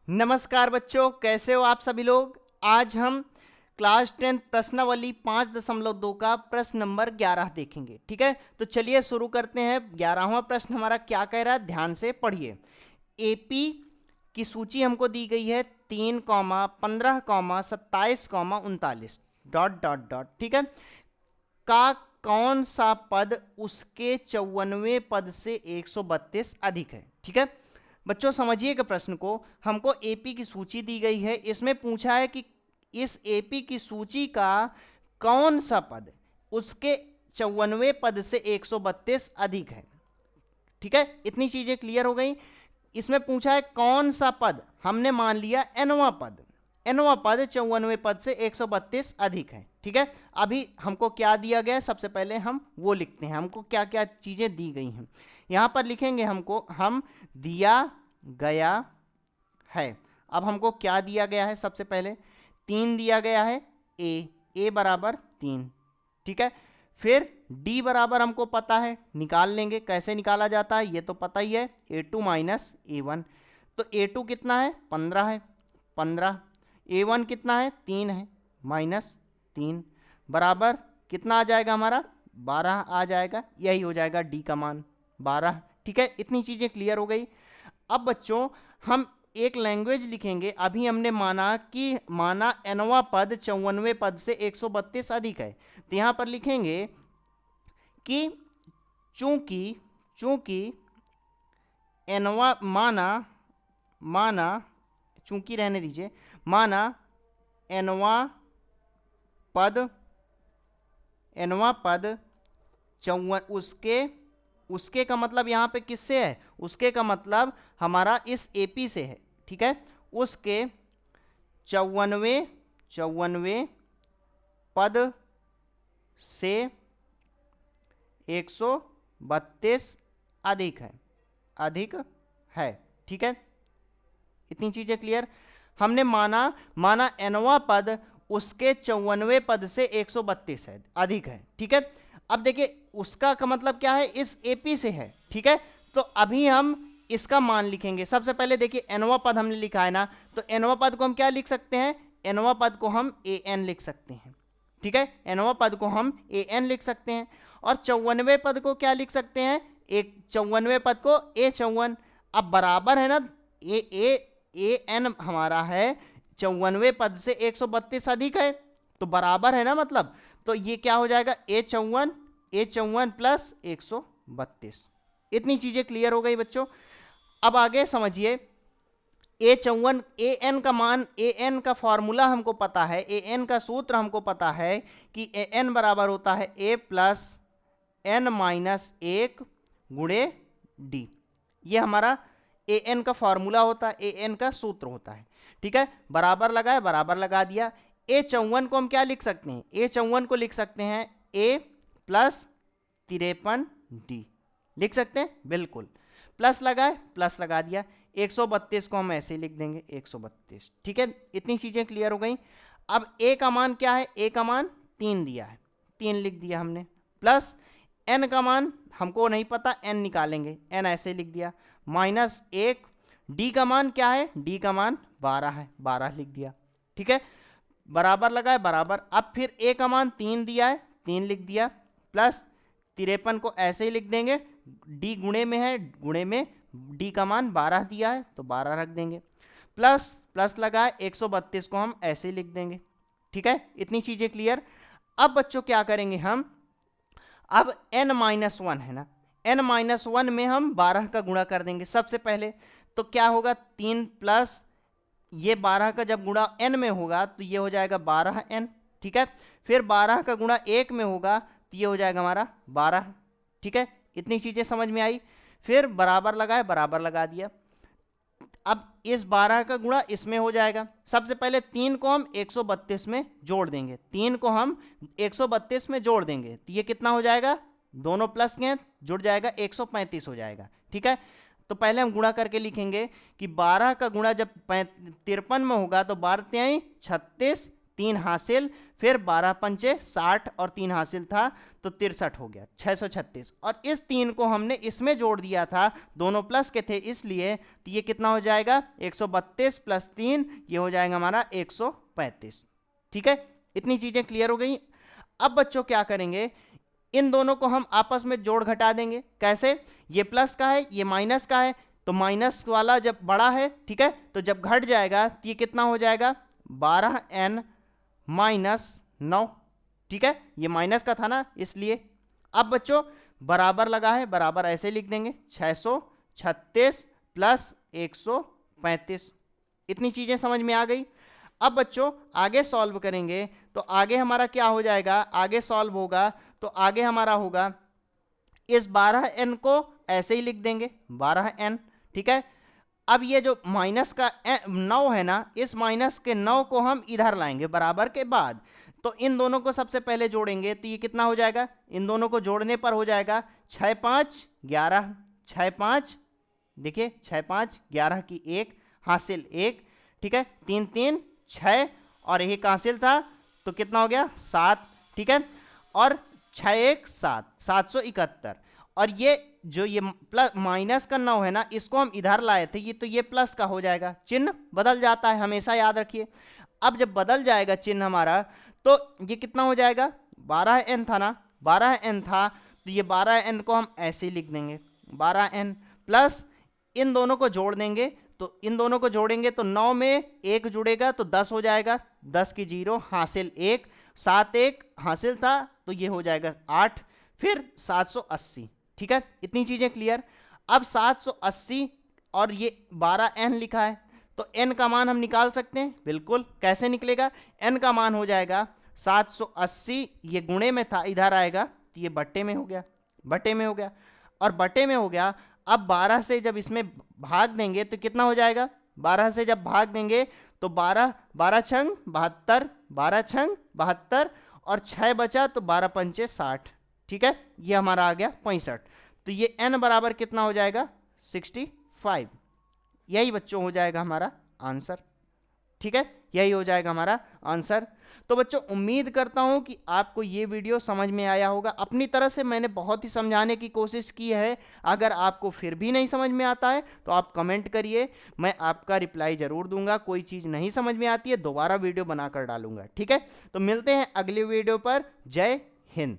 नमस्कार बच्चों, कैसे हो आप सभी लोग। आज हम क्लास 10 प्रश्नावली 5.2 का प्रश्न नंबर 11 देखेंगे। ठीक है, तो चलिए शुरू करते हैं। 11वां प्रश्न हमारा क्या कह रहा है, ध्यान से पढ़िए। एपी की सूची हमको दी गई है 3, 15, 27, 39 डॉट डॉट डॉट। ठीक है, का कौन सा पद उसके 54वें पद से 132 अधिक है। ठीक है बच्चों, समझिएगा प्रश्न को। हमको एपी की सूची दी गई है, इसमें पूछा है कि इस एपी की सूची का कौन सा पद उसके 54वें पद से 132 अधिक है। ठीक है, इतनी चीजें क्लियर हो गई। इसमें पूछा है कौन सा पद, हमने मान लिया एनवा पद। एनवा पद 54वें पद से 132 अधिक है। ठीक है, अभी हमको क्या दिया गया है, सबसे पहले हम वो लिखते हैं। हमको क्या क्या चीजें दी गई हैं यहां पर लिखेंगे। हम दिया गया है। अब हमको क्या दिया गया है, सबसे पहले 3 दिया गया है। ए बराबर 3। ठीक है, फिर डी बराबर हमको पता है, निकाल लेंगे। कैसे निकाला जाता है ये तो पता ही है, a2 माइनस a1। तो a2 कितना है, 15 है, 15। a1 कितना है, 3 है, माइनस 3 बराबर कितना आ जाएगा हमारा, 12 आ जाएगा। यही हो जाएगा डी का मान 12। ठीक है, इतनी चीजें क्लियर हो गई। अब बच्चों हम एक लैंग्वेज लिखेंगे। अभी हमने माना एनवा पद 54वें पद से 132 अधिक है, तो यहां पर लिखेंगे कि चूंकि चूंकि एनवा माना चूंकि रहने दीजिए, माना एनवा पद 54 उसके का मतलब यहाँ पे किससे है, उसके का मतलब हमारा इस एपी से है। ठीक है, उसके 54वें पद से 132 अधिक है। ठीक है, इतनी चीजें क्लियर। हमने माना एनवा पद उसके 54वें पद से 132 है, अधिक है। ठीक है, अब देखिए उसका का मतलब क्या है, इस एपी से है। ठीक है, तो अभी हम इसका मान लिखेंगे। सबसे पहले देखिए एनवा पद हमने लिखा है ना, तो एनवा पद को हम क्या लिख सकते हैं, एनवा पद को हम ए एन लिख सकते हैं। ठीक है, एनवा पद को हम ए एन लिख सकते हैं। और 54वें पद को क्या लिख सकते हैं, एक 54वें पद को ए 54। अब बराबर है ना, ए एन हमारा है 54वें पद से 132 अधिक है, तो बराबर है ना, मतलब तो ये क्या हो जाएगा, ए 54 प्लस 132। इतनी चीजें क्लियर हो गई बच्चों। अब आगे समझिए, ए 54 ए एन का मान, ए एन का फॉर्मूला हमको पता है, ए एन का सूत्र हमको पता है कि ए एन बराबर होता है ए प्लस एन माइनस 1 गुणे डी। ये हमारा ए एन का फॉर्मूला होता है, ए एन का सूत्र होता है। ठीक है, बराबर लगाए, बराबर लगा दिया। ए 54 को हम क्या लिख सकते हैं, ए 54 को लिख सकते हैं ए प्लस 53 डी, लिख सकते हैं, बिल्कुल। प्लस लगाए, प्लस लगा दिया। 132 को हम ऐसे ही लिख देंगे 132। ठीक है, इतनी चीजें क्लियर हो गई। अब ए का मान क्या है, ए का मान 3 दिया है, 3 लिख दिया हमने। प्लस एन का मान हमको नहीं पता, एन निकालेंगे, एन ऐसे लिख दिया, माइनस 1। डी का मान क्या है, डी का मान 12 है, 12 लिख दिया। ठीक है, बराबर लगाए, बराबर। अब फिर ए का मान 3 दिया है, 3 लिख दिया। प्लस 53 को ऐसे ही लिख देंगे, डी गुणे में है, गुणे में डी का मान 12 दिया है तो 12 रख देंगे। प्लस प्लस लगाए, 132 को हम ऐसे ही लिख देंगे। ठीक है, इतनी चीजें क्लियर। अब बच्चों क्या करेंगे हम, अब n-1 है ना, n-1 में हम 12 का गुणा कर देंगे सबसे पहले। तो क्या होगा, 3 प्लस ये 12 का जब गुणा n में होगा तो ये हो जाएगा 12n। ठीक है, फिर 12 का गुणा 1 में होगा तो ये हो जाएगा हमारा 12। ठीक है, इतनी चीजें समझ में आई। फिर बराबर लगाए, बराबर लगा दिया। अब इस 12 का गुणा इसमें हो जाएगा। सबसे पहले 3 को हम 132 में जोड़ देंगे, 3 को हम 132 में जोड़ देंगे तो ये कितना हो जाएगा, दोनों प्लस के जुड़ जाएगा, 135 हो जाएगा। ठीक है, तो पहले हम गुणा करके लिखेंगे कि 12 का गुणा जब 53 में होगा तो 12 तिहाई 36, 3 हासिल, फिर 12 पंचे 60 और 3 हासिल था तो 63 हो गया, 636। और इस 3 को हमने इसमें जोड़ दिया था, दोनों प्लस के थे इसलिए, तो ये कितना हो जाएगा 132 प्लस 3, ये हो जाएगा हमारा 135। ठीक है, इतनी चीजें क्लियर हो गई। अब बच्चों क्या करेंगे, इन दोनों को हम आपस में जोड़ घटा देंगे। कैसे, ये प्लस का है ये माइनस का है, तो माइनस वाला जब बड़ा है, ठीक है, तो जब घट जाएगा तो ये कितना हो जाएगा 12n माइनस 9। ठीक है, ये माइनस का था ना इसलिए। अब बच्चों बराबर लगा है, बराबर ऐसे लिख देंगे 636 प्लस 135। इतनी चीजें समझ में आ गई। अब बच्चों आगे सॉल्व करेंगे तो आगे हमारा क्या हो जाएगा, आगे सॉल्व होगा तो आगे हमारा होगा इस 12n को ऐसे ही लिख देंगे 12n। ठीक है, अब ये जो माइनस का 9 है ना, इस माइनस के 9 को हम इधर लाएंगे बराबर के बाद, तो इन दोनों को सबसे पहले जोड़ेंगे तो ये कितना हो जाएगा, इन दोनों को जोड़ने पर हो जाएगा 6 5 11, 6 5 देखिए 6 5 11 की 1 हासिल 1, ठीक है, 3 3 6 और एक हासिल था तो कितना हो गया 7। ठीक है, और 6 1 7, 771। और ये जो ये प्लस माइनस का 9 है ना, इसको हम इधर लाए थे, ये तो ये प्लस का हो जाएगा, चिन्ह बदल जाता है हमेशा याद रखिए। अब जब बदल जाएगा चिन्ह हमारा तो ये कितना हो जाएगा 12n था ना, 12n था तो ये 12n को हम ऐसे ही लिख देंगे 12n प्लस इन दोनों को जोड़ देंगे, तो इन दोनों को जोड़ेंगे तो 9 में 1 जुड़ेगा तो 10 हो जाएगा, 10 की 0 हासिल 1, 7 1 हासिल था तो ये हो जाएगा 8, फिर 780। ठीक है, इतनी चीजें क्लियर। अब 780 और ये 12n लिखा है तो n का मान हम निकाल सकते हैं, बिल्कुल। कैसे निकलेगा, n का मान हो जाएगा 780, ये गुणे में था इधर आएगा तो ये बट्टे में हो गया, बट्टे में हो गया, और बट्टे में हो गया। अब 12 से जब इसमें भाग देंगे तो कितना हो जाएगा, 12 से जब भाग देंगे तो 12 12 छंग 72, 12 छंग 72 और 6 बचा तो 12 पंचे 60। ठीक है, ये हमारा आ गया 65। तो ये n बराबर कितना हो जाएगा 65। यही बच्चों हो जाएगा हमारा आंसर। ठीक है, यही हो जाएगा हमारा आंसर। तो बच्चों उम्मीद करता हूं कि आपको ये वीडियो समझ में आया होगा। अपनी तरह से मैंने बहुत ही समझाने की कोशिश की है। अगर आपको फिर भी नहीं समझ में आता है तो आप कमेंट करिए, मैं आपका रिप्लाई जरूर दूंगा। कोई चीज़ नहीं समझ में आती है दोबारा वीडियो बनाकर डालूंगा। ठीक है, तो मिलते हैं अगले वीडियो पर। जय हिंद।